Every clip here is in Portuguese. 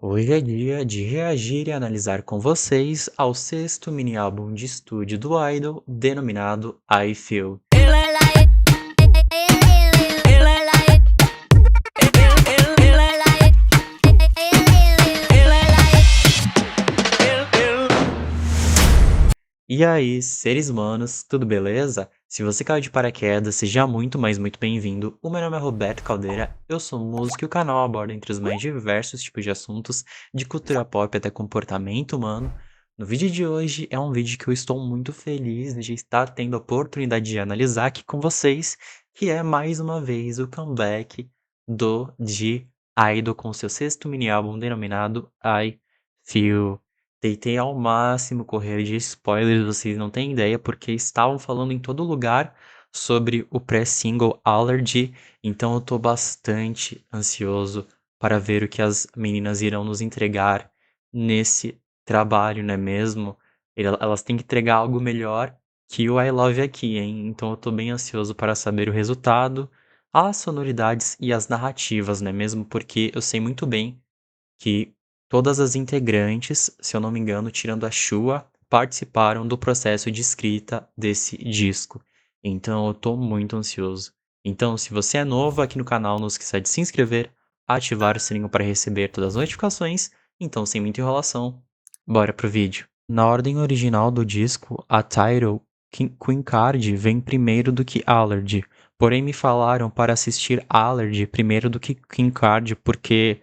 Hoje é dia de reagir e analisar com vocês ao sexto mini álbum de estúdio do Idol, denominado I Feel. E aí, seres humanos, tudo beleza? Se você caiu de paraquedas, seja muito, mas muito bem-vindo. O meu nome é Roberto Caldeira, eu sou músico e o canal aborda entre os mais diversos tipos de assuntos, de cultura pop até comportamento humano. No vídeo de hoje é um vídeo que eu estou muito feliz de estar tendo a oportunidade de analisar aqui com vocês, que é mais uma vez o comeback do Idol com seu sexto mini álbum denominado I Feel. Tentei ao máximo correr de spoilers, vocês não têm ideia, porque estavam falando em todo lugar sobre o pré-single Allergy, então eu tô bastante ansioso para ver o que as meninas irão nos entregar nesse trabalho, não é mesmo? Elas têm que entregar algo melhor que o I Love aqui, hein? Então eu tô bem ansioso para saber o resultado, as sonoridades e as narrativas, não é mesmo? Porque eu sei muito bem que todas as integrantes, se eu não me engano, tirando a Shua, participaram do processo de escrita desse disco. Então eu tô muito ansioso. Então, se você é novo aqui no canal, não esqueça de se inscrever, ativar o sininho para receber todas as notificações. Então, sem muita enrolação, bora pro vídeo. Na ordem original do disco, a title Queen Card vem primeiro do que Allergy. Porém, me falaram para assistir Allergy primeiro do que Queen Card, porque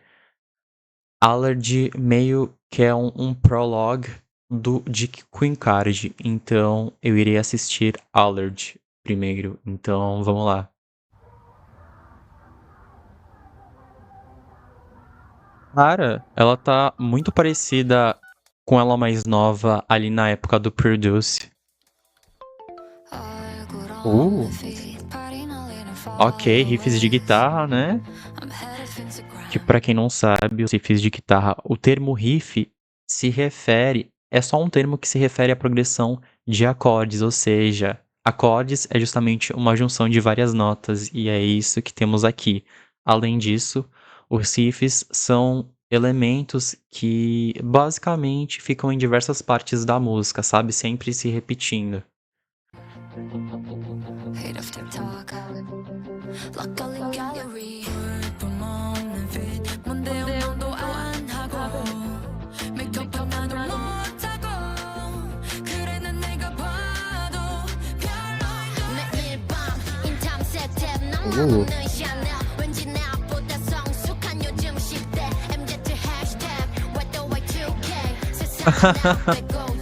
Allergy meio que é um prologue de Queen Card, então eu irei assistir Allergy primeiro, então vamos lá. Cara, ela tá muito parecida com ela mais nova ali na época do Produce. Ok, riffs de guitarra, né? Que pra quem não sabe, os riffs de guitarra, o termo riff é só um termo que se refere à progressão de acordes, ou seja, acordes é justamente uma junção de várias notas, e é isso que temos aqui. Além disso, os riffs são elementos que basicamente ficam em diversas partes da música, sabe? Sempre se repetindo.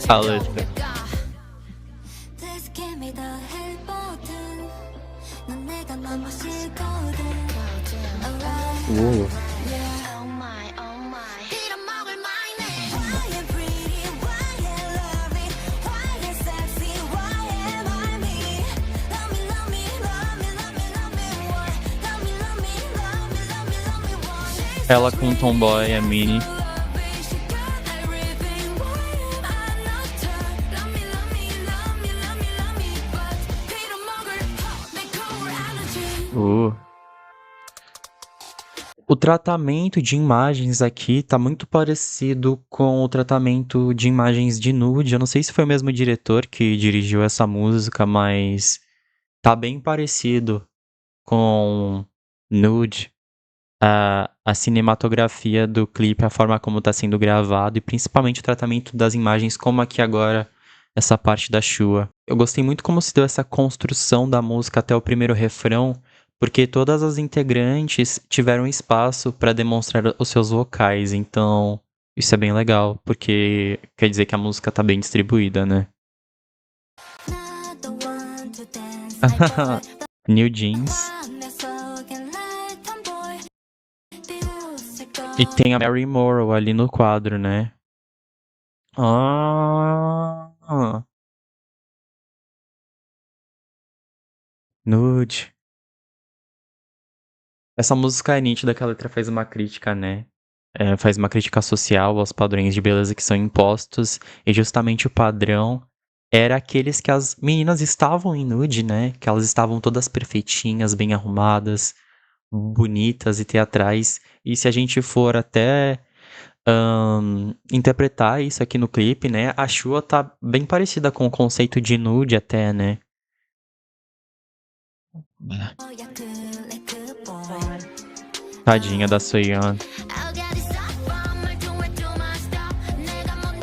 A letra. Ela com Tomboy, a Mini. O tratamento de imagens aqui tá muito parecido com o tratamento de imagens de Nude. Eu não sei se foi o mesmo diretor que dirigiu essa música, mas tá bem parecido com Nude. A cinematografia do clipe, a forma como tá sendo gravado e principalmente o tratamento das imagens, como aqui agora essa parte da Shua. Eu gostei muito como se deu essa construção da música até o primeiro refrão, porque todas as integrantes tiveram espaço para demonstrar os seus vocais, então isso é bem legal, porque quer dizer que a música tá bem distribuída, né? New Jeans. E tem a Mary Morrow ali no quadro, né? Nude. Essa música é nítida que a letra faz uma crítica, né? Faz uma crítica social aos padrões de beleza que são impostos. E justamente o padrão era aqueles que as meninas estavam em nude, né? Que elas estavam todas perfeitinhas, bem arrumadas, bonitas e teatrais. E se a gente for até interpretar isso aqui no clipe, né? A Shua tá bem parecida com o conceito de nude até, né? Tadinha da Soyeon.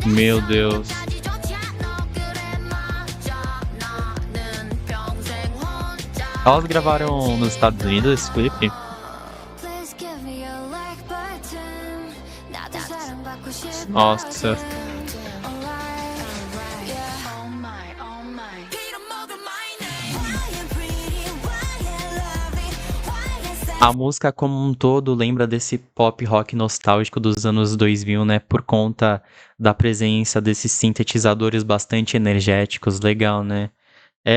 Meu Deus. Elas gravaram nos Estados Unidos esse clipe? Nossa. A música como um todo lembra desse pop rock nostálgico dos anos 2000, né? Por conta da presença desses sintetizadores bastante energéticos, legal, né?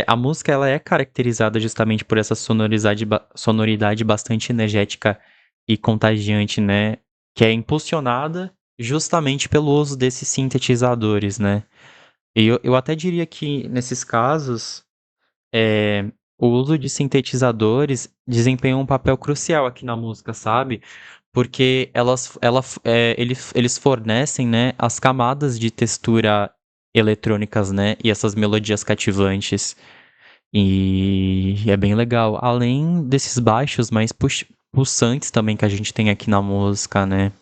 A música ela é caracterizada justamente por essa sonoridade bastante energética e contagiante, né? Que é impulsionada justamente pelo uso desses sintetizadores, né? E eu até diria que nesses casos, é, o uso de sintetizadores desempenha um papel crucial aqui na música, sabe? Porque eles fornecem, né, as camadas de textura eletrônicas, né, e essas melodias cativantes. E é bem legal. Além desses baixos mais pulsantes também que a gente tem aqui na música, né?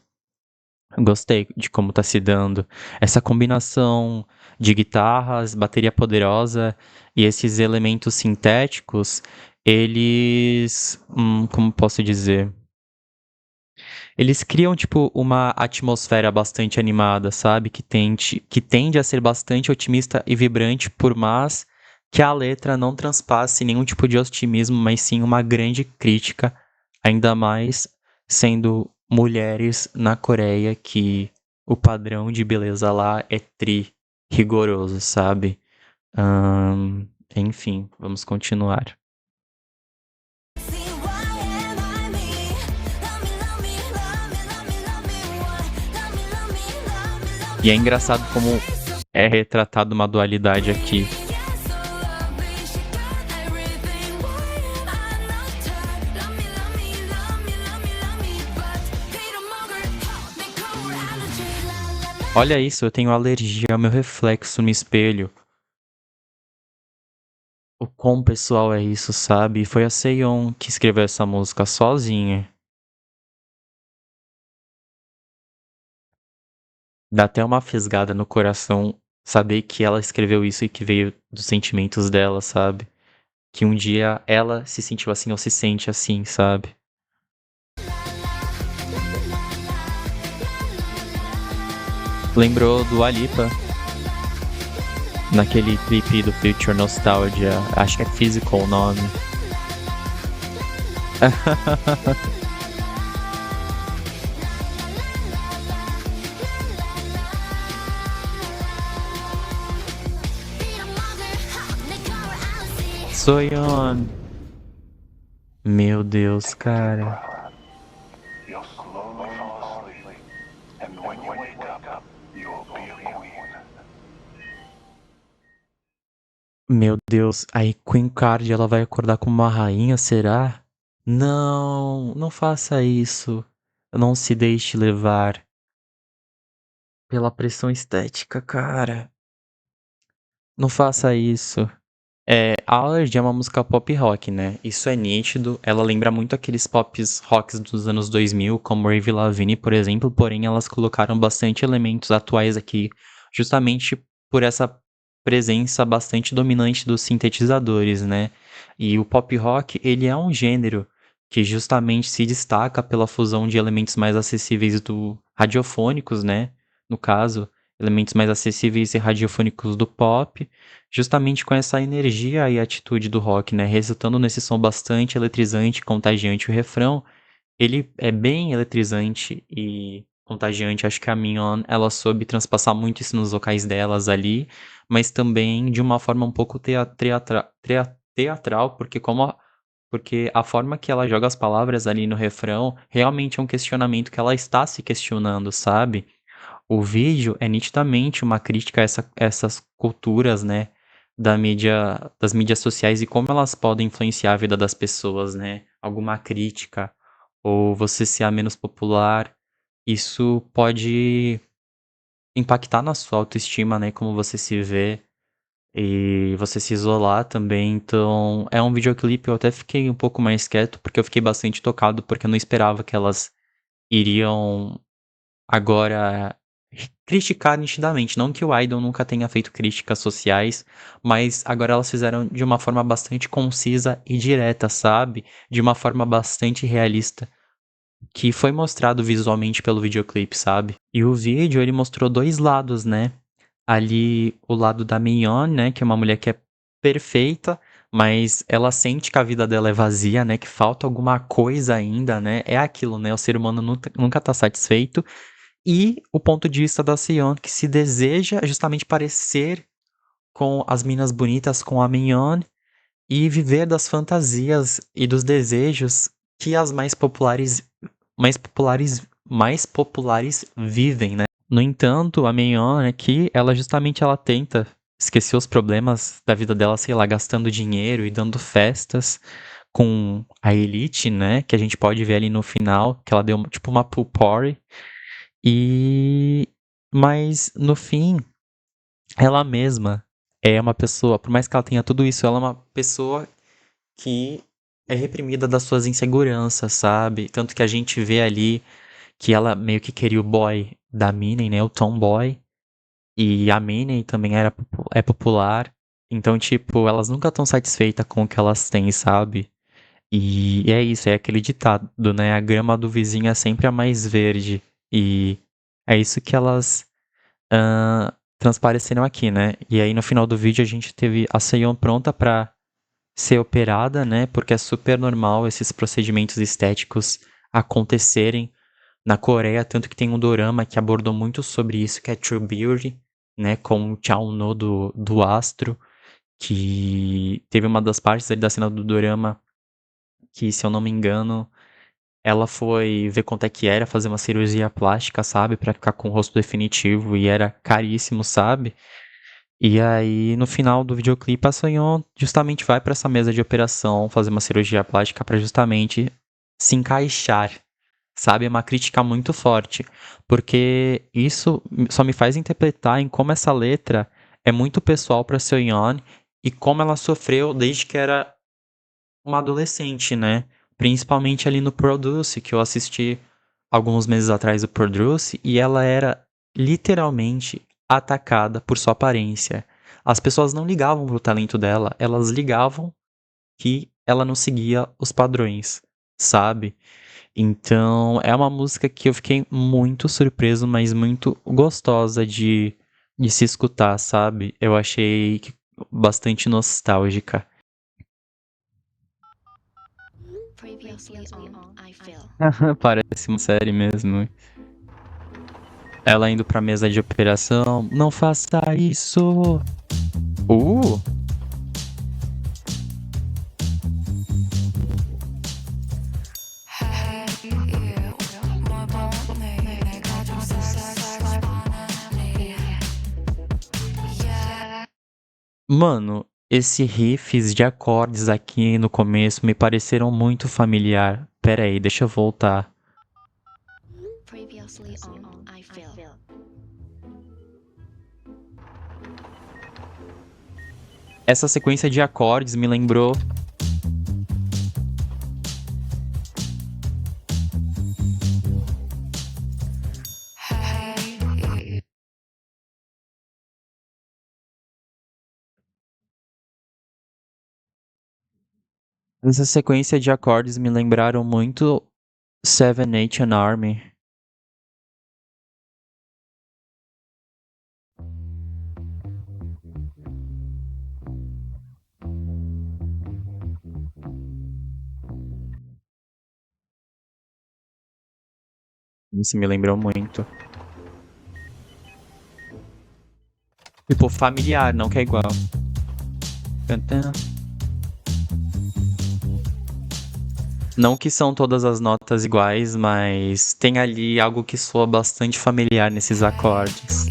Gostei de como tá se dando. Essa combinação de guitarras, bateria poderosa e esses elementos sintéticos, eles. Como posso dizer? Eles criam, tipo, uma atmosfera bastante animada, sabe? Que tende a ser bastante otimista e vibrante, por mais que a letra não transpasse nenhum tipo de otimismo, mas sim uma grande crítica, ainda mais sendo mulheres na Coreia, que o padrão de beleza lá é rigoroso, sabe? Enfim, vamos continuar. E é engraçado como é retratado uma dualidade aqui. Olha isso, eu tenho alergia ao meu reflexo no espelho. O quão pessoal é isso, sabe? Foi a Seiyon que escreveu essa música sozinha. Dá até uma fisgada no coração saber que ela escreveu isso e que veio dos sentimentos dela, sabe? Que um dia ela se sentiu assim ou se sente assim, sabe? Lembrou do Alipa naquele clipe do Future Nostalgia, acho que é Physical o nome. Soyeon. Meu Deus, cara. You'll slowly fall asleep, and when you wake up, you'll be a queen. Meu Deus, aí Queen Card ela vai acordar como uma rainha, será? Não, não faça isso. Não se deixe levar pela pressão estética, cara. Não faça isso. Allergy é uma música pop rock, né? Isso é nítido. Ela lembra muito aqueles pops rocks dos anos 2000, como Avril Lavigne, por exemplo, porém elas colocaram bastante elementos atuais aqui, justamente por essa presença bastante dominante dos sintetizadores, né? E o pop rock, ele é um gênero que justamente se destaca pela fusão de elementos mais acessíveis do radiofônicos, né? No caso, elementos mais acessíveis e radiofônicos do pop, justamente com essa energia e atitude do rock, né? Resultando nesse som bastante eletrizante, contagiante. O refrão, ele é bem eletrizante e contagiante. Acho que a Mignon, ela soube transpassar muito isso nos vocais delas ali, mas também de uma forma um pouco teatral, porque a forma que ela joga as palavras ali no refrão realmente é um questionamento que ela está se questionando, sabe? O vídeo é nitidamente uma crítica a essas culturas, né, das mídias sociais e como elas podem influenciar a vida das pessoas, né? Alguma crítica, ou você ser a menos popular, isso pode impactar na sua autoestima, né, como você se vê e você se isolar também. Então, é um videoclipe, eu até fiquei um pouco mais quieto, porque eu fiquei bastante tocado, porque eu não esperava que elas iriam agora criticar nitidamente. Não que o Idol nunca tenha feito críticas sociais, mas agora elas fizeram de uma forma bastante concisa e direta, sabe? De uma forma bastante realista, que foi mostrado visualmente pelo videoclipe, sabe? E o vídeo, ele mostrou dois lados, né? Ali, o lado da Mignon, né? Que é uma mulher que é perfeita, mas ela sente que a vida dela é vazia, né? Que falta alguma coisa ainda, né? É aquilo, né? O ser humano nunca tá satisfeito. E o ponto de vista da Seon, que se deseja justamente parecer com as minas bonitas, com a Mignon, e viver das fantasias e dos desejos que as mais populares vivem, né? No entanto, a Mignon aqui, ela tenta esquecer os problemas da vida dela, sei lá, gastando dinheiro e dando festas com a Elite, né? Que a gente pode ver ali no final, que ela deu tipo uma pool party. E mas no fim, ela mesma é uma pessoa, por mais que ela tenha tudo isso, ela é uma pessoa que é reprimida das suas inseguranças, sabe? Tanto que a gente vê ali que ela meio que queria o boy da Minnie, né? O tomboy. E a Minnie também é popular. Então, tipo, elas nunca estão satisfeitas com o que elas têm, sabe? E é isso, é aquele ditado, né? A grama do vizinho é sempre a mais verde. E é isso que elas transpareceram aqui, né? E aí no final do vídeo a gente teve a Seyon pronta pra ser operada, né? Porque é super normal esses procedimentos estéticos acontecerem na Coreia, tanto que tem um dorama que abordou muito sobre isso, que é True Beauty, né? Com o Chaon-no do Astro, que teve uma das partes ali da cena do dorama que, se eu não me engano, ela foi ver quanto é que era fazer uma cirurgia plástica, sabe? Pra ficar com o rosto definitivo e era caríssimo, sabe? E aí, no final do videoclipe, a Sonyeon justamente vai pra essa mesa de operação fazer uma cirurgia plástica pra justamente se encaixar, sabe? É uma crítica muito forte, porque isso só me faz interpretar em como essa letra é muito pessoal pra Sonyeon e como ela sofreu desde que era uma adolescente, né? Principalmente ali no Produce, que eu assisti alguns meses atrás o Produce, e ela era literalmente atacada por sua aparência. As pessoas não ligavam pro talento dela, elas ligavam que ela não seguia os padrões, sabe? Então, é uma música que eu fiquei muito surpreso, mas muito gostosa de se escutar, sabe? Eu achei bastante nostálgica. Previously on I Feel. Parece uma série mesmo. Ela indo pra mesa de operação. Não faça isso! Uh! Mano, esses riffs de acordes aqui no começo me pareceram muito familiar. Pera aí, deixa eu voltar. Previously on I Feel. Essa sequência de acordes me lembrou. Essa sequência de acordes me lembraram muito Seven Nation Army. Isso me lembrou muito. Tipo, familiar, não que é igual. Não que são todas as notas iguais, mas tem ali algo que soa bastante familiar nesses acordes.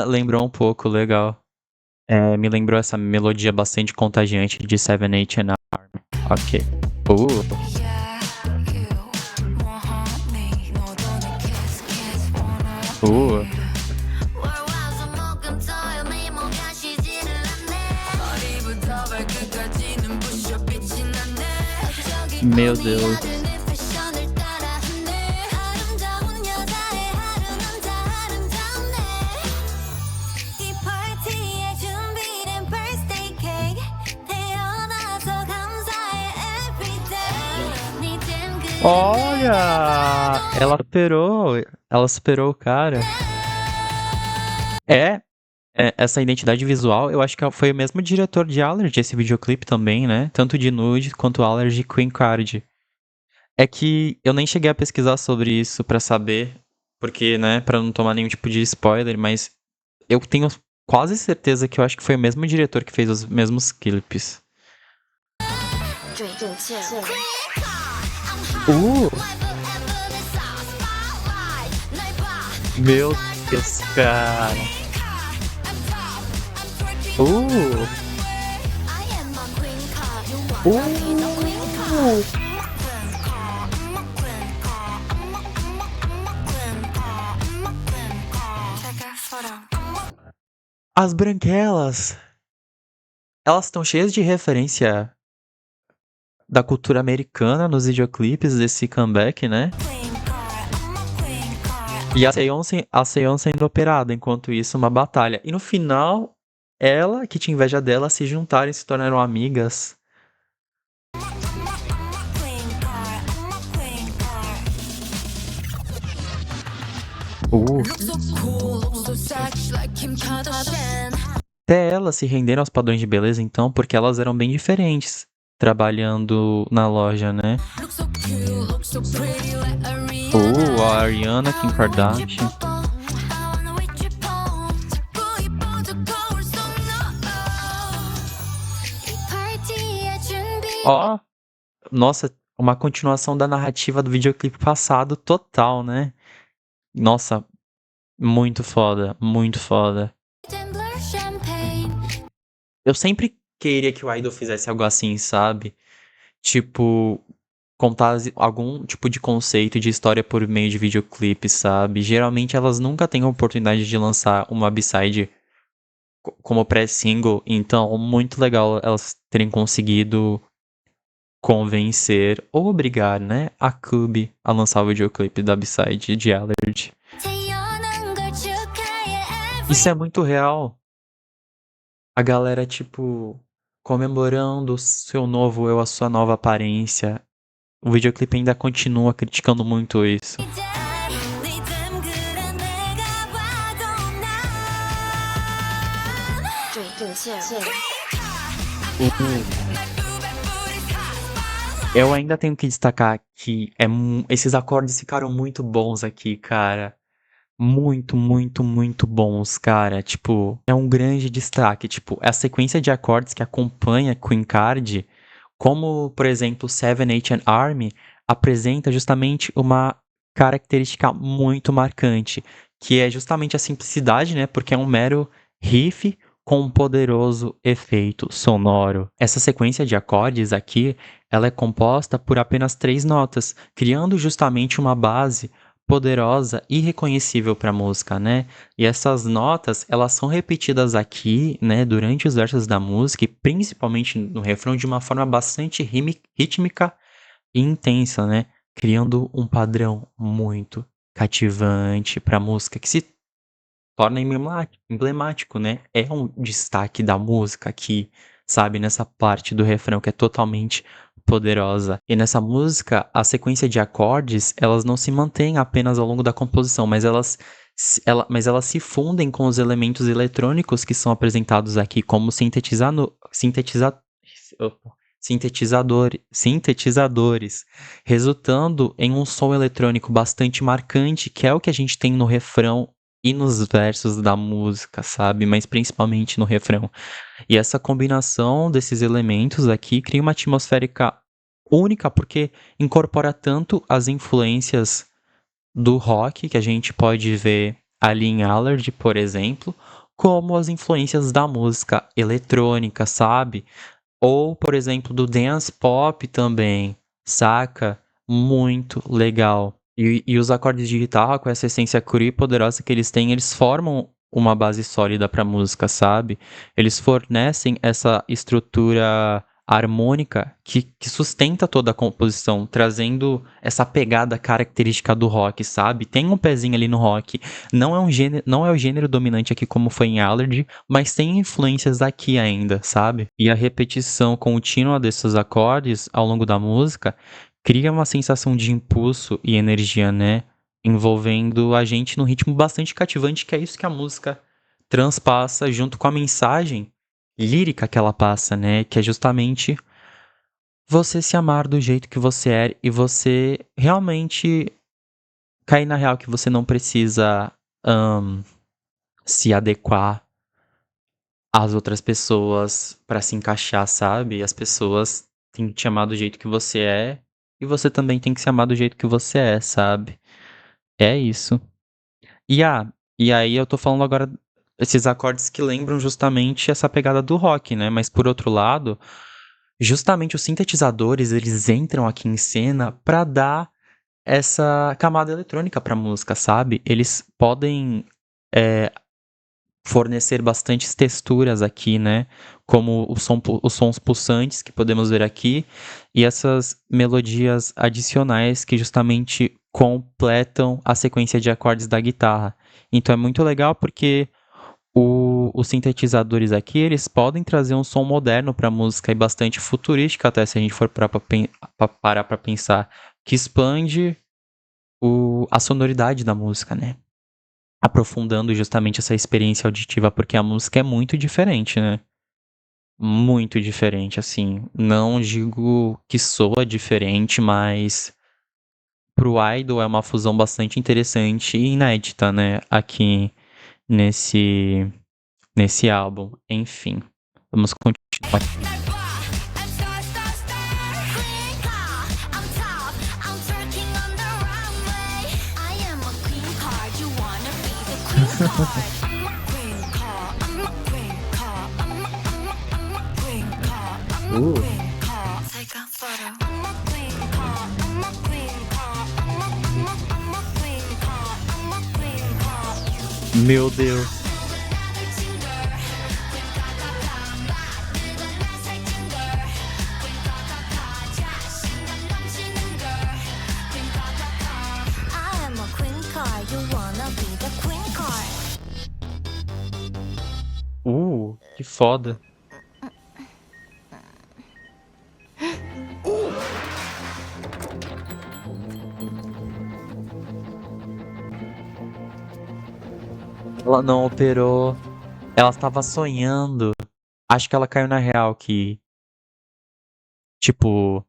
Lembrou um pouco, legal. Me lembrou essa melodia bastante contagiante de 7 and Army. Ok. Uh. Meu Deus. Olha! Ela superou o cara. Essa identidade visual, eu acho que foi o mesmo diretor de Allergy, esse videoclipe também, né? Tanto de Nude quanto Allergy Queen Card. É que eu nem cheguei a pesquisar sobre isso pra saber, porque, né, pra não tomar nenhum tipo de spoiler, mas eu tenho quase certeza que eu acho que foi o mesmo diretor que fez os mesmos clipes. Meu Deus, cara. As branquelas, elas estão cheias de referência da cultura americana nos videoclipes desse comeback, né? E a Seon sendo operada, enquanto isso, uma batalha. E no final, ela, que tinha inveja dela, se juntaram e se tornaram amigas. Até elas se renderam aos padrões de beleza, então, porque elas eram bem diferentes, trabalhando na loja, né? A Ariana, Kim Kardashian. Nossa, uma continuação da narrativa do videoclipe passado total, né? Nossa, muito foda, muito foda. Eu sempre queria que o Idol fizesse algo assim, sabe? Tipo, contar algum tipo de conceito de história por meio de videoclipe, sabe? Geralmente elas nunca têm a oportunidade de lançar uma B-side como pré-single, então muito legal elas terem conseguido convencer ou obrigar, né, a Cube a lançar o videoclipe da B-side de Allergy. Isso é muito real. A galera, tipo, comemorando o seu novo eu, a sua nova aparência. O videoclipe ainda continua criticando muito isso. Eu ainda tenho que destacar que esses acordes ficaram muito bons aqui, cara. Muito, muito, muito bons, cara. Tipo, é um grande destaque. Tipo, a sequência de acordes que acompanha Queen Card, como, por exemplo, 7 and Army, apresenta justamente uma característica muito marcante, que é justamente a simplicidade, né? Porque é um mero riff com um poderoso efeito sonoro. Essa sequência de acordes aqui, ela é composta por apenas 3 notas, criando justamente uma base poderosa e reconhecível para a música, né? E essas notas, elas são repetidas aqui, né, durante os versos da música e principalmente no refrão de uma forma bastante rítmica e intensa, né? Criando um padrão muito cativante para a música que se torna emblemático, né? É um destaque da música aqui, sabe? Nessa parte do refrão que é totalmente poderosa. E nessa música, a sequência de acordes, elas não se mantêm apenas ao longo da composição, mas elas se fundem com os elementos eletrônicos que são apresentados aqui, como sintetizadores, resultando em um som eletrônico bastante marcante, que é o que a gente tem no refrão e nos versos da música, sabe? Mas principalmente no refrão. E essa combinação desses elementos aqui cria uma atmosférica única, porque incorpora tanto as influências do rock, que a gente pode ver ali em Allergy, por exemplo, como as influências da música eletrônica, sabe? Ou, por exemplo, do dance pop também, saca? Muito legal. E os acordes de guitarra, com essa essência crua e poderosa que eles têm, eles formam uma base sólida para a música, sabe? Eles fornecem essa estrutura harmônica que sustenta toda a composição, trazendo essa pegada característica do rock, sabe? Tem um pezinho ali no rock. Não é o gênero dominante aqui como foi em Allergy, mas tem influências aqui ainda, sabe? E a repetição contínua desses acordes ao longo da música cria uma sensação de impulso e energia, né? Envolvendo a gente num ritmo bastante cativante, que é isso que a música transpassa junto com a mensagem lírica que ela passa, né? Que é justamente você se amar do jeito que você é e você realmente cair na real que você não precisa se adequar às outras pessoas pra se encaixar, sabe? As pessoas têm que te amar do jeito que você é e você também tem que se amar do jeito que você é, sabe? É isso. E, e aí eu tô falando agora esses acordes que lembram justamente essa pegada do rock, né? Mas por outro lado, justamente os sintetizadores, eles entram aqui em cena pra dar essa camada eletrônica pra música, sabe? Eles podem fornecer bastantes texturas aqui, né? Como os sons pulsantes que podemos ver aqui e essas melodias adicionais que justamente completam a sequência de acordes da guitarra. Então é muito legal porque os sintetizadores aqui, eles podem trazer um som moderno para a música e bastante futurística até se a gente for parar para pensar, que expande a sonoridade da música, né? Aprofundando justamente essa experiência auditiva, porque a música é muito diferente, né? Muito diferente, assim. Não digo que soa diferente, mas pro Idol é uma fusão bastante interessante e inédita, né? Aqui nesse álbum. Enfim, vamos continuar. Meu Deus. Que foda. Ela não operou. Ela estava sonhando. Acho que ela caiu na real que, tipo,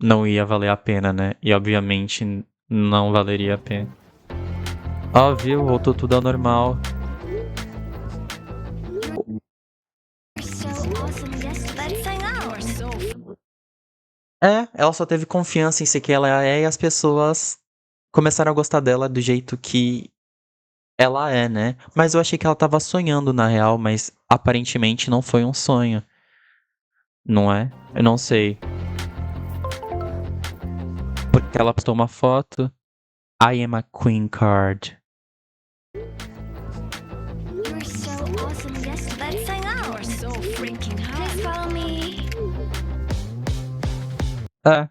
não ia valer a pena, né? E obviamente não valeria a pena. Ó, viu? Voltou tudo ao normal. Ela só teve confiança em ser que ela é e as pessoas começaram a gostar dela do jeito que ela é, né? Mas eu achei que ela tava sonhando na real, mas aparentemente não foi um sonho. Não é? Eu não sei. Porque ela postou uma foto. I am a Queen card. You're so awesome. Yes, let's hang out. You're so freaking hot. Please follow me. A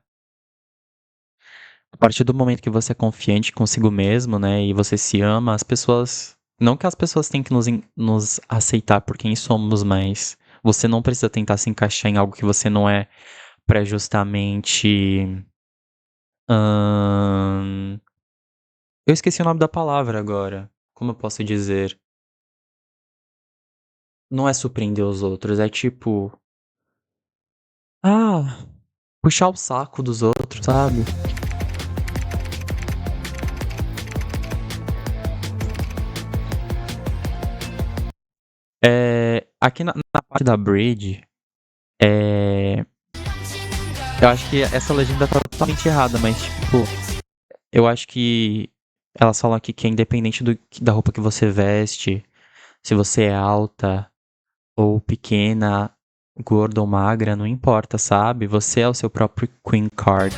partir do momento que você é confiante consigo mesmo, né, e você se ama, as pessoas. Não que as pessoas tenham que nos aceitar por quem somos, mas você não precisa tentar se encaixar em algo que você não é pra justamente. Eu esqueci o nome da palavra agora. Como eu posso dizer? Não é surpreender os outros, é tipo. Puxar o saco dos outros, sabe? Aqui na parte da Bridge, eu acho que essa legenda tá totalmente errada, mas tipo, eu acho que elas falam aqui que é independente da roupa que você veste, Se você é alta ou pequena, gorda ou magra, não importa, sabe? Você é o seu próprio Queen Card.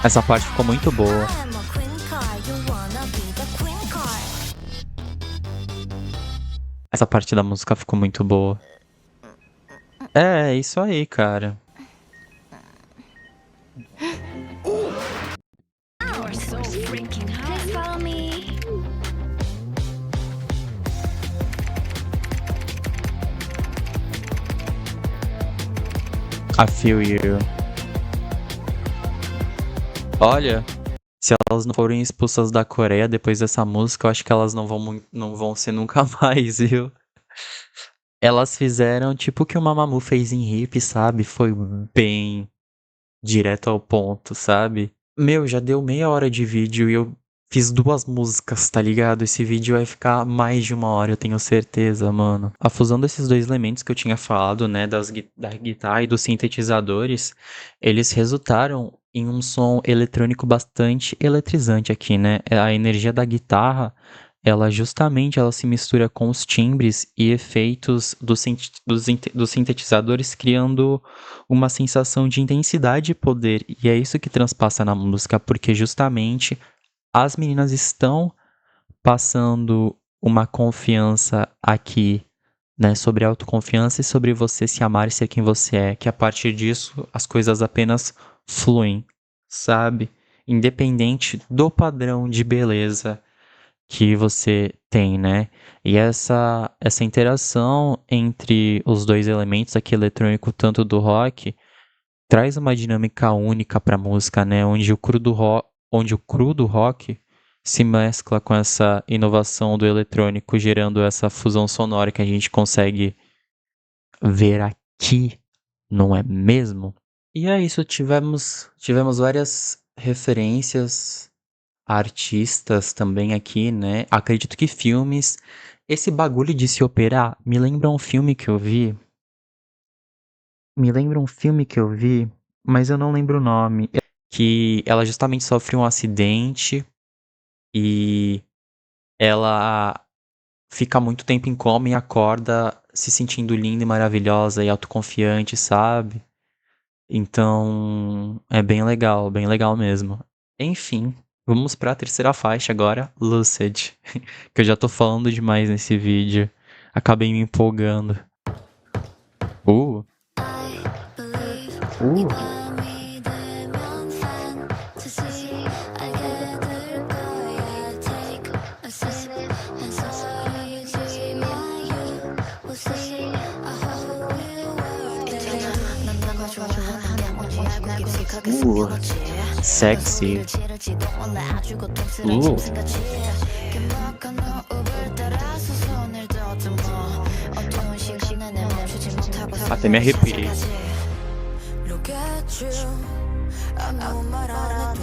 Essa parte ficou muito boa. I'm a queen card, you wanna be the queen card. Essa parte da música ficou muito boa. É isso aí, cara. You're so freaking hot. Please follow me. I feel you. Olha, se elas não forem expulsas da Coreia depois dessa música, eu acho que elas não vão ser nunca mais, viu? Elas fizeram tipo o que o Mamamoo fez em Hip, sabe? Foi bem direto ao ponto, sabe? Meu, já deu meia hora de vídeo e eu fiz 2 músicas, tá ligado? Esse vídeo vai ficar mais de 1 hora, eu tenho certeza, mano. A fusão desses 2 elementos que eu tinha falado, né, da guitarra e dos sintetizadores, eles resultaram em um som eletrônico bastante eletrizante aqui, né? A energia da guitarra, ela se mistura com os timbres e efeitos dos sintetizadores, criando uma sensação de intensidade e poder. E é isso que transpassa na música, porque justamente as meninas estão passando uma confiança aqui, né, sobre autoconfiança e sobre você se amar e ser quem você é, que a partir disso as coisas apenas fluem, sabe? Independente do padrão de beleza que você tem, né? E essa interação entre os 2 elementos aqui eletrônico, tanto do rock, traz uma dinâmica única para a música, né? Onde o cru do rock se mescla com essa inovação do eletrônico, gerando essa fusão sonora que a gente consegue ver aqui, não é mesmo? E é isso, tivemos várias referências a artistas também aqui, né? Acredito que filmes. Esse bagulho de se operar me lembra um filme que eu vi. Mas eu não lembro o nome. Que ela justamente sofre um acidente e ela fica muito tempo em coma e acorda se sentindo linda e maravilhosa e autoconfiante, sabe? Então, é bem legal mesmo. Enfim, vamos pra terceira faixa agora, Lucid. Que eu já tô falando demais nesse vídeo. Acabei me empolgando. I believe 밤이 되면 fantasy 알게 될 거야. Take a sip 한 서리지 마. You will see a whole new world. 있잖아 난 너가 좋아하는 뭔지 알고 깊숙하게 숨겨놓지. Sexy. 지를지도 몰라 아주 고통스러운 짐승같이. 긴박한 호흡을 따라서 손을 더듬어 어두운 시간에 내 멈추지 못하고 Até me arrepiei. Look at you 아무 말 안 해도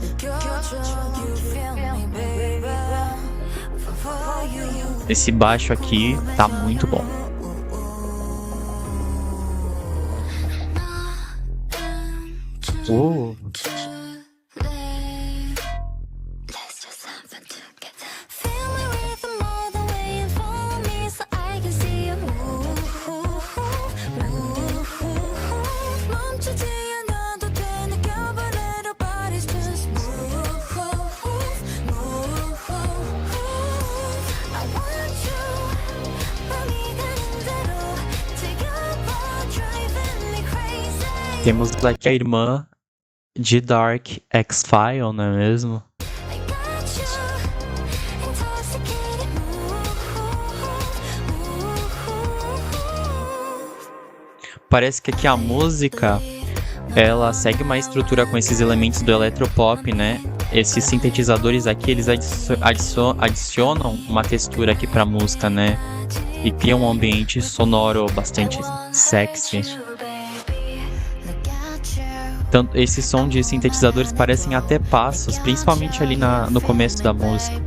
느껴져 You feel me baby For you Esse baixo aqui tá muito bom. Let's just have fun together. Feel my rhythm all the way and follow me so I can see you move. 멈추지 않아도 돼 느껴버려 bodies just move. I want you 밤이 가는 대로 지겨워 driving me crazy. Temos aqui a irmã de Dark X-File, não é mesmo? I got you intoxicated Parece que aqui a música, ela segue uma estrutura com esses elementos do eletropop, né? Esses sintetizadores aqui, eles adicionam uma textura aqui pra música, né? E criam um ambiente sonoro bastante sexy. Tanto, esse som de sintetizadores parecem até passos, principalmente ali no começo da música.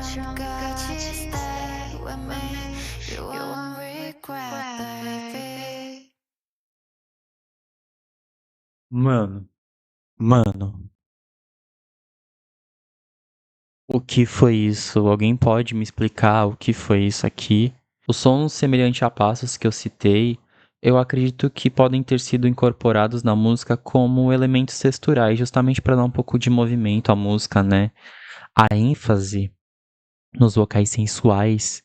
지금까지 stay with me. You won't regret, baby. Mano, o que foi isso? Alguém pode me explicar o que foi isso aqui? Os sons semelhantes a passos que eu citei, eu acredito que podem ter sido incorporados na música como elementos texturais, justamente para dar um pouco de movimento à música, né? A ênfase nos vocais sensuais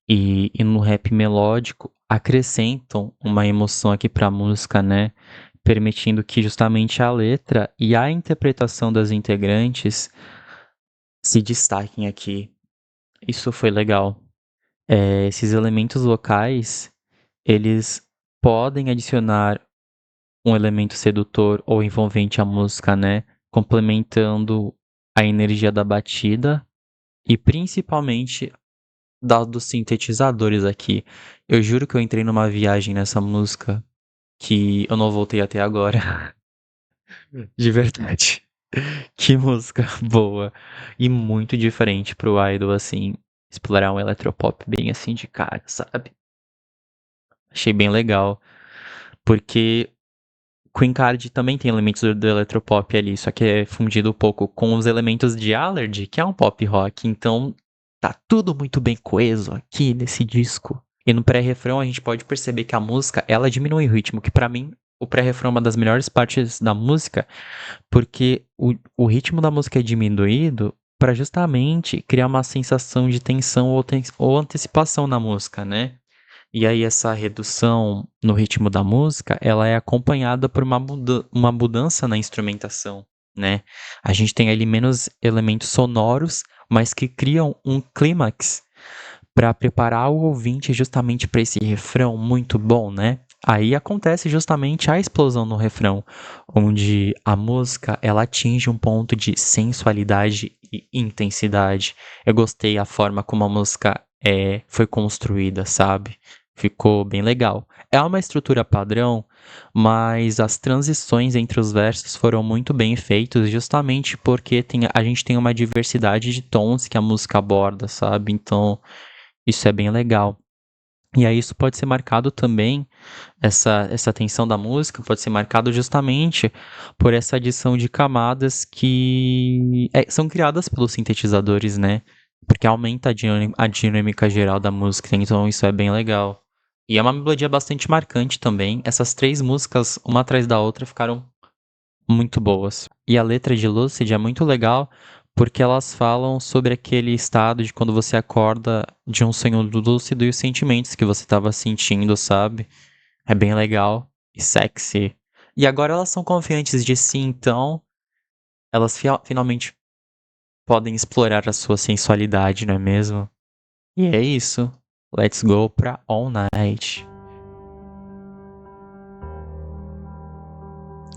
e no rap melódico acrescentam uma emoção aqui para a música, né? Permitindo que justamente a letra e a interpretação das integrantes se destaquem aqui. Isso foi legal. Esses elementos vocais, eles podem adicionar um elemento sedutor ou envolvente à música, né? Complementando a energia da batida e principalmente dos sintetizadores aqui. Eu juro que eu entrei numa viagem nessa música que eu não voltei até agora. De verdade. Que música boa. E muito diferente pro Idol, assim, explorar um eletropop bem assim de cara, sabe? Achei bem legal. Porque Queen Card também tem elementos do eletropop ali, só que é fundido um pouco com os elementos de Allergy, que é um pop rock. Então, tá tudo muito bem coeso aqui nesse disco. E no pré-refrão a gente pode perceber que a música, ela diminui o ritmo, que pra mim o pré-refrão é uma das melhores partes da música, porque o ritmo da música é diminuído pra justamente criar uma sensação de tensão ou antecipação na música, né? E aí essa redução no ritmo da música, ela é acompanhada por uma mudança na instrumentação, né? A gente tem ali menos elementos sonoros, mas que criam um clímax para preparar o ouvinte justamente para esse refrão muito bom, né? Aí acontece justamente a explosão no refrão, onde a música ela atinge um ponto de sensualidade e intensidade. Eu gostei a forma como a música foi construída, sabe? Ficou bem legal. É uma estrutura padrão, mas as transições entre os versos foram muito bem feitas, justamente porque a gente tem uma diversidade de tons que a música aborda, sabe? Então, isso é bem legal. E aí isso pode ser marcado também, essa tensão da música pode ser marcado justamente por essa adição de camadas que são criadas pelos sintetizadores, né? Porque aumenta a dinâmica geral da música, então isso é bem legal. E é uma melodia bastante marcante também. Essas 3 músicas, uma atrás da outra, ficaram muito boas. E a letra de Lucid é muito legal porque elas falam sobre aquele estado de quando você acorda de um sonho lúcido e os sentimentos que você estava sentindo, sabe? É bem legal e sexy. E agora elas são confiantes de si, então elas finalmente podem explorar a sua sensualidade, não é mesmo? E é isso. Let's go pra All Night.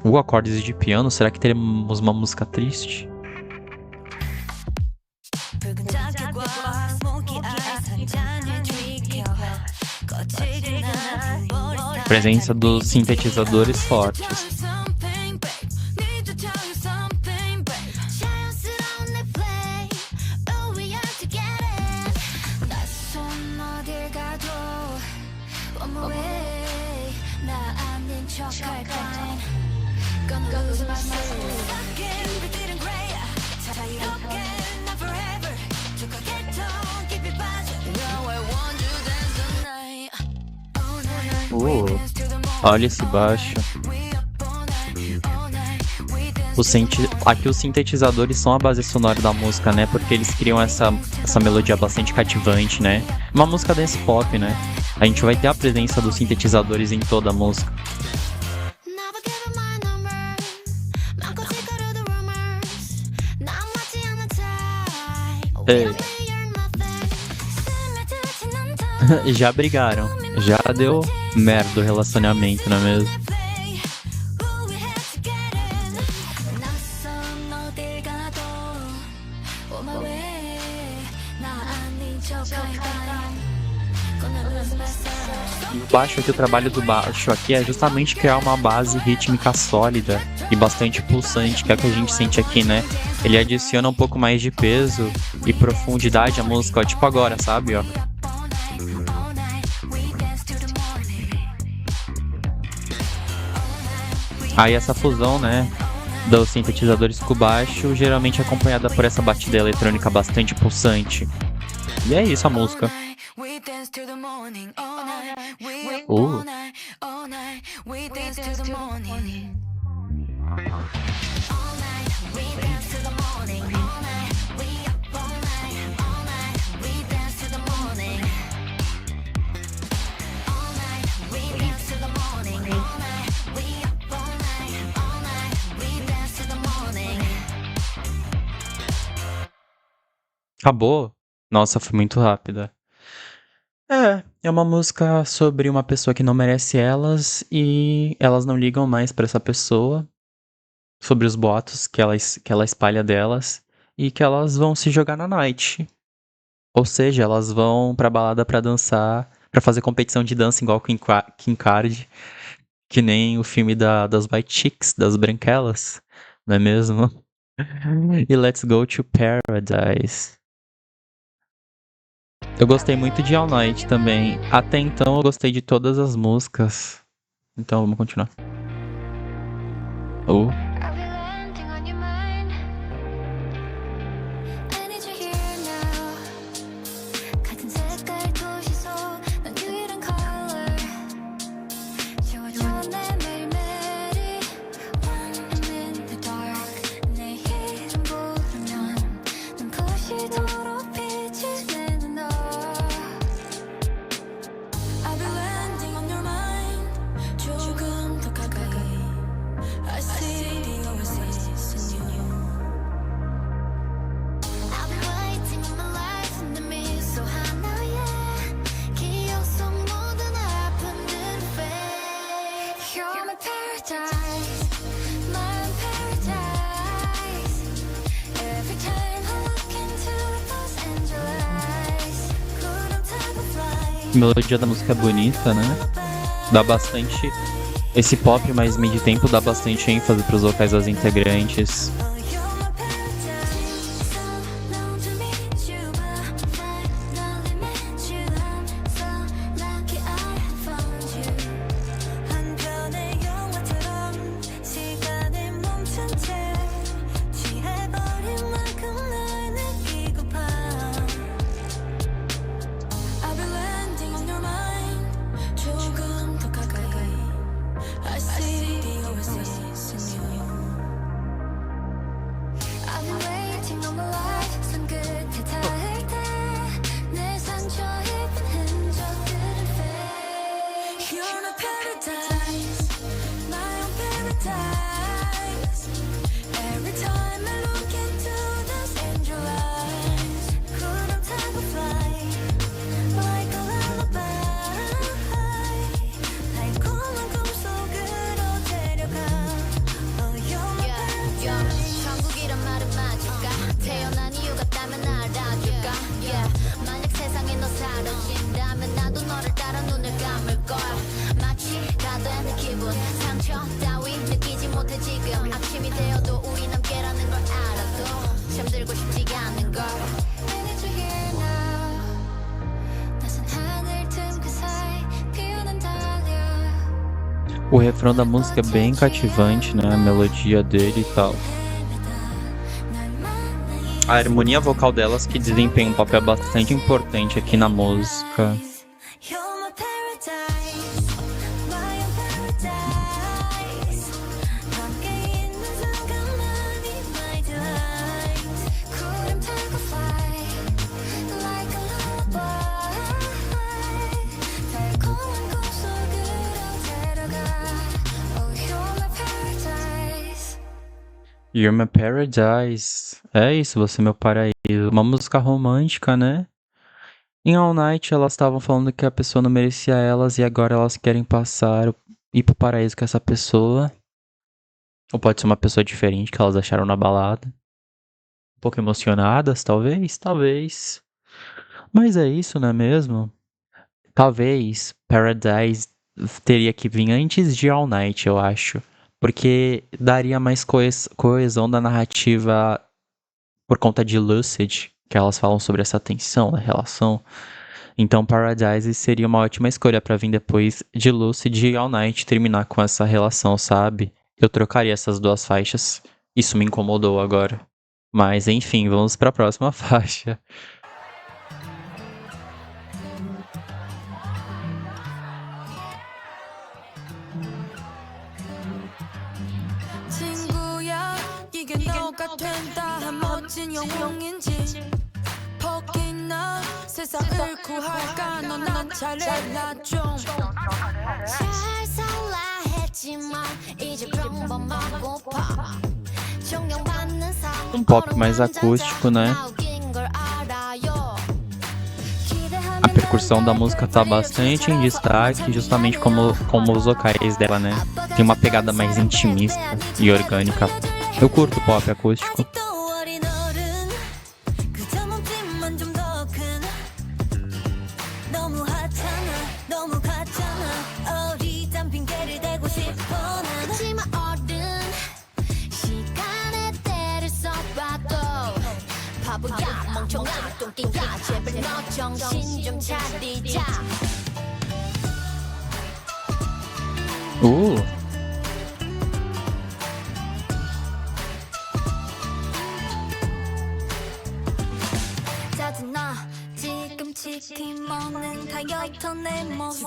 Acordes de piano, será que teremos uma música triste? Presença dos sintetizadores fortes. Olha esse baixo. Aqui os sintetizadores são a base sonora da música, né? Porque eles criam essa melodia bastante cativante, né? Uma música dance pop, né? A gente vai ter a presença dos sintetizadores em toda a música. Ei. Já brigaram. Já deu merda o relacionamento, não é mesmo? baixo aqui, o trabalho do baixo aqui é justamente criar uma base rítmica sólida e bastante pulsante, que é o que a gente sente aqui, né? Ele adiciona um pouco mais de peso e profundidade à música, ó, tipo agora, sabe, ó. Aí essa fusão, né, dos sintetizadores com o baixo, geralmente acompanhada por essa batida eletrônica bastante pulsante. E é isso a música. Acabou? Nossa, foi muito rápida. É uma música sobre uma pessoa que não merece elas e elas não ligam mais pra essa pessoa, sobre os boatos que ela espalha delas e que elas vão se jogar na night. Ou seja, elas vão pra balada pra dançar, pra fazer competição de dança igual Kim Card, que nem o filme das White Chicks, das branquelas, não é mesmo? E Let's Go to Paradise. Eu gostei muito de All Night também. Até então eu gostei de todas as músicas. Então vamos continuar. I'll be landing on your mind. I need you here now. 같은 색깔 도시소 넌 유일한 color. 지워줘 내 매일매일이 When I'm in the dark. 내 이름 부르면 눈부시도록 빛을 내는 너. I'll be landing on your mind. 조금 더 가까이. I see the oasis in you. I'll be waiting all my life in the middle 하나의 기억 속 모든 아픔들을 fade. You're my paradise, my paradise. Every time I look into those angel eyes, 구름 타고 fly. A melodia da música é bonita, né? Dá bastante. Esse pop mais mid-tempo dá bastante ênfase pros vocais das integrantes. Oh, you're my paradise. So known to meet you, but finally met you. I'm so lucky I have found you. 한편의 영화처럼 시간이 멈춘 채 취해버린 만큼 날 느끼고파. I'll be landing on your mind. 조금 더 가까이. I see the oasis in you. I've been waiting all my life. 손 끝에 닿을 때 내 상처 입은 흔적들은 fade. You're my paradise, my own paradise. Every time I look into those angel eyes, 구름 타고 fly like a lullaby. 달콤한 꿈속으로 데려가. Oh, you're my paradise. 천국이란 말은 맞을까? 태어난 이유가 있다면 알아줄까? 만약 세상에 너 사라진다면 나도 너를 따라 눈을 감을 거야. 마치 가되는 기분 상처 따위 느끼지 못해 지금 아침이 되어도 우린 함께라는 걸 알아도 잠들고 싶지가 않은 걸. I need you here now. 낯선 하늘 틈 그 사이 피어난 달려. O refrão da música é bem cativante, né? A melodia dele e tal. A harmonia vocal delas que desempenha um papel bastante importante aqui na música. You're my paradise, my own paradise. 함께 있는 순간만이 my delight. 구름 타고 fly like a lullaby. 달콤한 꿈속으로 데려가. Oh, you're my paradise. You're my paradise. É isso, você é meu paraíso. Uma música romântica, né? Em All Night elas estavam falando que a pessoa não merecia elas e agora elas querem ir pro paraíso com essa pessoa. Ou pode ser uma pessoa diferente que elas acharam na balada. Um pouco emocionadas, talvez. Mas é isso, não é mesmo? Talvez Paradise teria que vir antes de All Night, eu acho. Porque daria mais coesão da narrativa por conta de Lucid, que elas falam sobre essa tensão da relação. Então Paradise seria uma ótima escolha pra vir depois de Lucid e All Night terminar com essa relação, sabe? Eu trocaria essas duas faixas. Isso me incomodou agora. Mas enfim, vamos pra próxima faixa. 친구야 이게 너가 된다 한 멋진 영웅인지 포기나 세상을 구할까 넌 난 잘해라 좀잘 살라 했지만 이제 평범하고파 존경받는 삶 Um pop mais acústico, né? A percussão da música tá bastante em destaque, justamente como os vocais dela, né? Tem uma pegada mais intimista e orgânica. Eu curto pop acústico. 짜증나 지금 치킨 먹는 다이어트 내 모습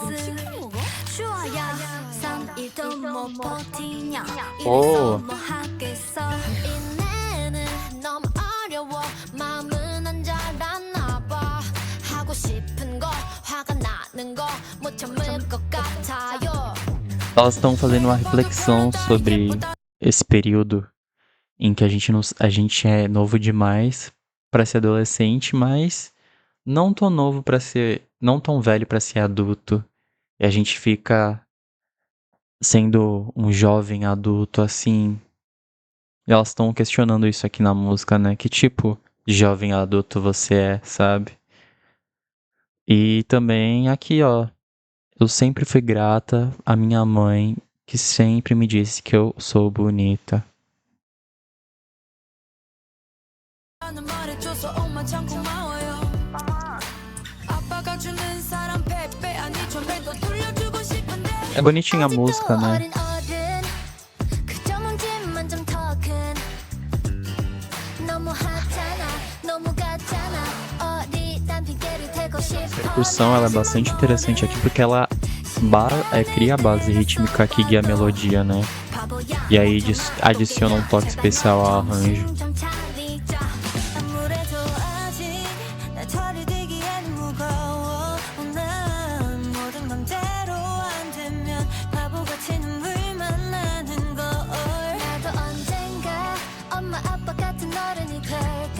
좋아야 3일도 못 버티냐 이래서 뭐 하겠어 인내는 너무 어려워 마음은 안 자랐나 봐 하고 싶은 거 화가 나는 거 못 참을 것 같아요. Elas estão fazendo uma reflexão sobre esse período em que a gente é novo demais pra ser adolescente, mas não tão novo pra ser, não tão velho pra ser adulto. E a gente fica sendo um jovem adulto assim. E elas estão questionando isso aqui na música, né? Que tipo de jovem adulto você é, sabe? E também aqui, ó. Eu sempre fui grata à minha mãe, que sempre me disse que eu sou bonita. É bonitinha a música, né? A percussão ela é bastante interessante aqui porque ela cria a base rítmica que guia a melodia, né? E aí adiciona um toque especial ao arranjo.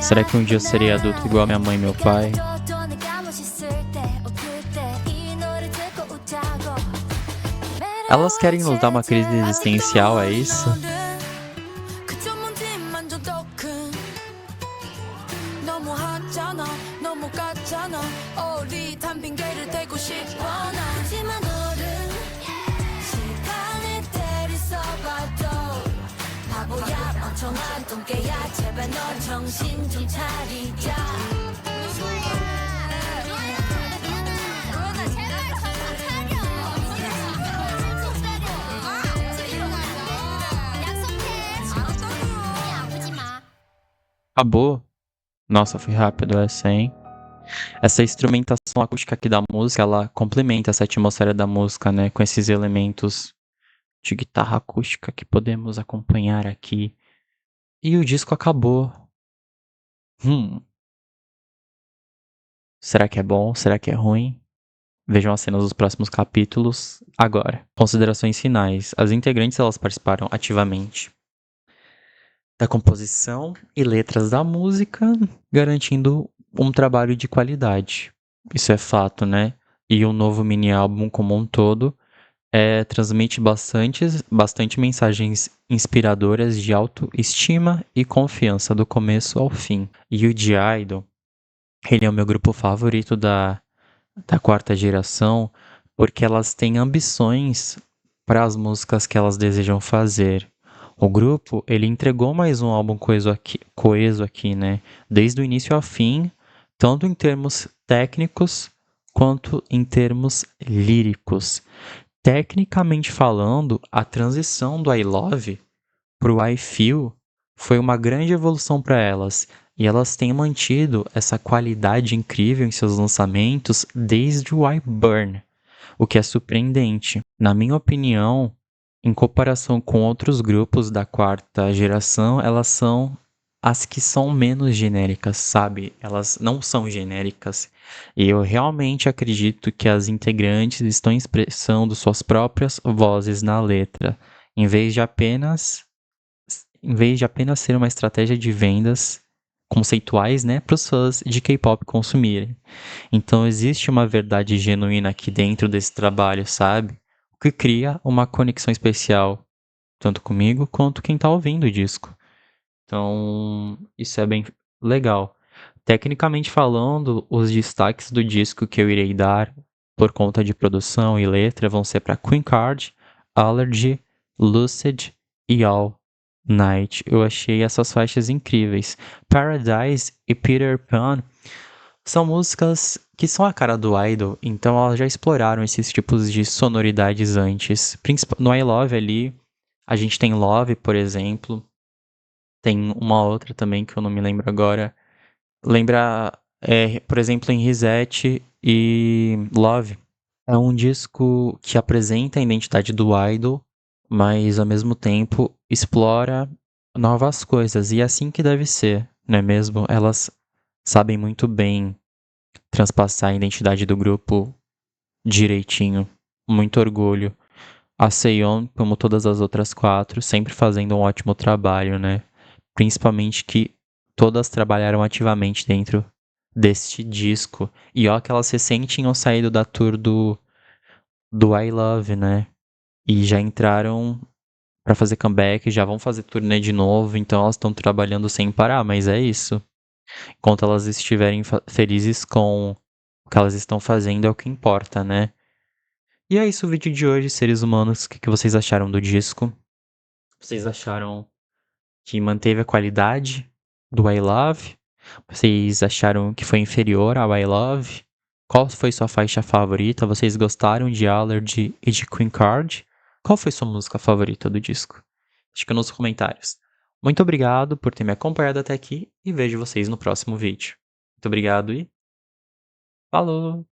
Será que um dia eu serei adulto igual minha mãe e meu pai? Elas querem nos dar uma crise existencial, é isso? Acabou? Nossa, foi rápido essa, hein? Essa instrumentação acústica aqui da música, ela complementa essa atmosfera da música, né? Com esses elementos de guitarra acústica que podemos acompanhar aqui. E o disco acabou. Será que é bom? Será que é ruim? Vejam as cenas dos próximos capítulos agora. Considerações finais. As integrantes elas participaram ativamente da composição e letras da música, garantindo um trabalho de qualidade. Isso é fato, né? E o novo mini álbum como um todo transmite bastante mensagens inspiradoras de autoestima e confiança do começo ao fim. E o The Idol, ele é o meu grupo favorito da da quarta geração, porque elas têm ambições para as músicas que elas desejam fazer. O grupo, ele entregou mais um álbum coeso aqui, né? Desde o início ao fim, tanto em termos técnicos quanto em termos líricos. Tecnicamente falando, a transição do I Love pro I Feel foi uma grande evolução para elas, e elas têm mantido essa qualidade incrível em seus lançamentos desde o I Burn, o que é surpreendente. Na minha opinião, em comparação com outros grupos da quarta geração, elas são as que são menos genéricas, sabe? Elas não são genéricas. E eu realmente acredito que as integrantes estão expressando suas próprias vozes na letra, em vez de apenas ser uma estratégia de vendas conceituais, né, para os fãs de K-pop consumirem. Então existe uma verdade genuína aqui dentro desse trabalho, sabe? O que cria uma conexão especial, tanto comigo quanto quem tá ouvindo o disco. Então, isso é bem legal. Tecnicamente falando, os destaques do disco que eu irei dar por conta de produção e letra vão ser para Queen Card, Allergy, Lucid e All Night. Eu achei essas faixas incríveis. Paradise e Peter Pan são músicas que são a cara do idol, então elas já exploraram esses tipos de sonoridades antes. No I Love ali, a gente tem Love, por exemplo. Tem uma outra também que eu não me lembro agora. Lembra, por exemplo, em Reset e Love. É um disco que apresenta a identidade do idol, mas ao mesmo tempo explora novas coisas. E é assim que deve ser, não é mesmo? Elas sabem muito bem transpassar a identidade do grupo direitinho. Muito orgulho. A Seon, como todas as outras quatro, sempre fazendo um ótimo trabalho, né? Principalmente que todas trabalharam ativamente dentro deste disco. E ó que elas recém tinham saído da tour do I Love, né? E já entraram pra fazer comeback, já vão fazer turnê de novo, então elas estão trabalhando sem parar, mas é isso. Enquanto elas estiverem felizes com o que elas estão fazendo, é o que importa, né? E é isso o vídeo de hoje, seres humanos. O que vocês acharam do disco? Vocês acharam que manteve a qualidade do I Love? Vocês acharam que foi inferior ao I Love? Qual foi sua faixa favorita? Vocês gostaram de Allergy e de Queen Card? Qual foi sua música favorita do disco? Fica nos comentários. Muito obrigado por ter me acompanhado até aqui e vejo vocês no próximo vídeo. Muito obrigado e falou!